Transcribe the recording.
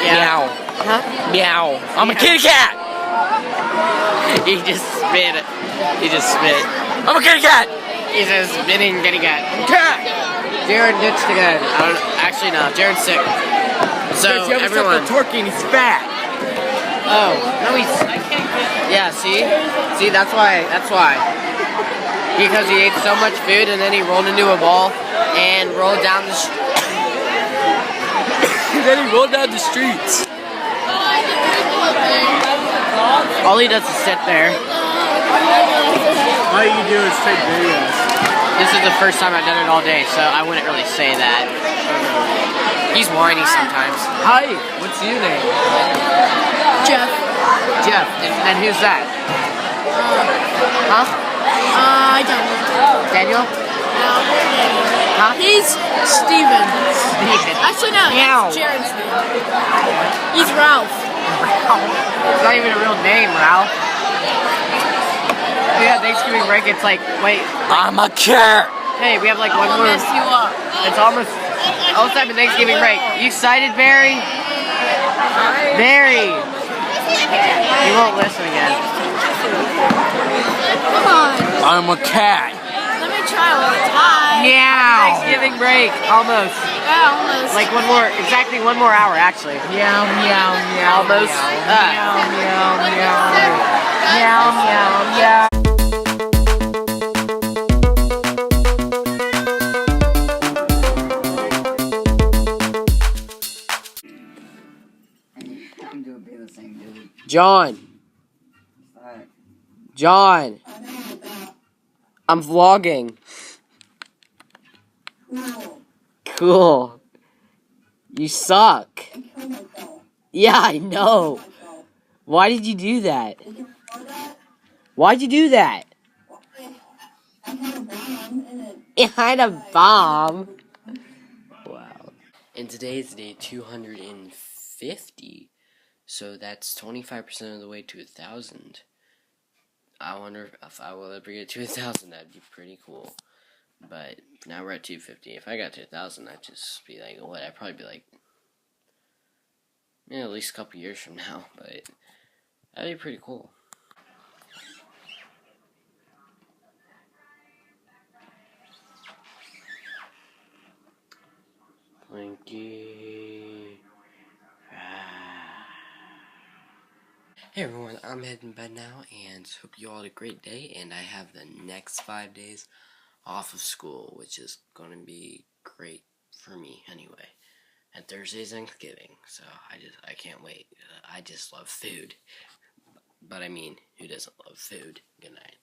Meow. Huh? Meow. I'm a kitty cat! He just spit. He just spit. I'm a kitty cat! He's a spitting kitty cat. Cat! Jared ditched again. Actually, no. Jared's sick. So, everyone. Twerking, he's fat. Oh, no, he's. I can't get. Yeah, see? See, that's why. That's why. Because he ate so much food and then he rolled into a ball and rolled down the Then he rolled down the streets. All he does is sit there. All you do is take videos. This is the first time I've done it all day, so I wouldn't really say that. He's whiny sometimes. Hi, what's your name? Jeff. Jeff, and who's that? Huh? I don't know. Daniel? No. Huh? He's Steven. Steven. Actually, no. Meow. He's Jared's name. He's Ralph. It's not even a real name, Ralph. Yeah, Thanksgiving break, it's like, wait. I'm a cat. Hey, we have like one I'll more. mess you up. It's almost time in Thanksgiving break. You excited, Barry? Barry! He won't listen again. Come on. I'm a cat. Let me try one time. Meow! Thanksgiving break, almost. Yeah, almost. Like exactly one more hour, actually. Meow, meow, meow. Almost. Meow, meow, meow. Meow, meow, meow. John. John. I'm vlogging. Cool. You suck. Yeah, I know. Why did you do that? Why'd you do that? It had a bomb. Wow. And today is day 250. So that's 25% of the way to 1,000. I wonder if I will ever get to 1,000. That'd be pretty cool. But now we're at 250. If I got to 1,000, I'd just be like, what? I'd probably be like, at least a couple years from now. But that'd be pretty cool. Blinky. Hey everyone, I'm heading to bed now, and hope you all had a great day, and I have the next 5 days off of school, which is going to be great for me anyway. And Thursday's Thanksgiving, so I can't wait. I just love food. But I mean, who doesn't love food? Good night.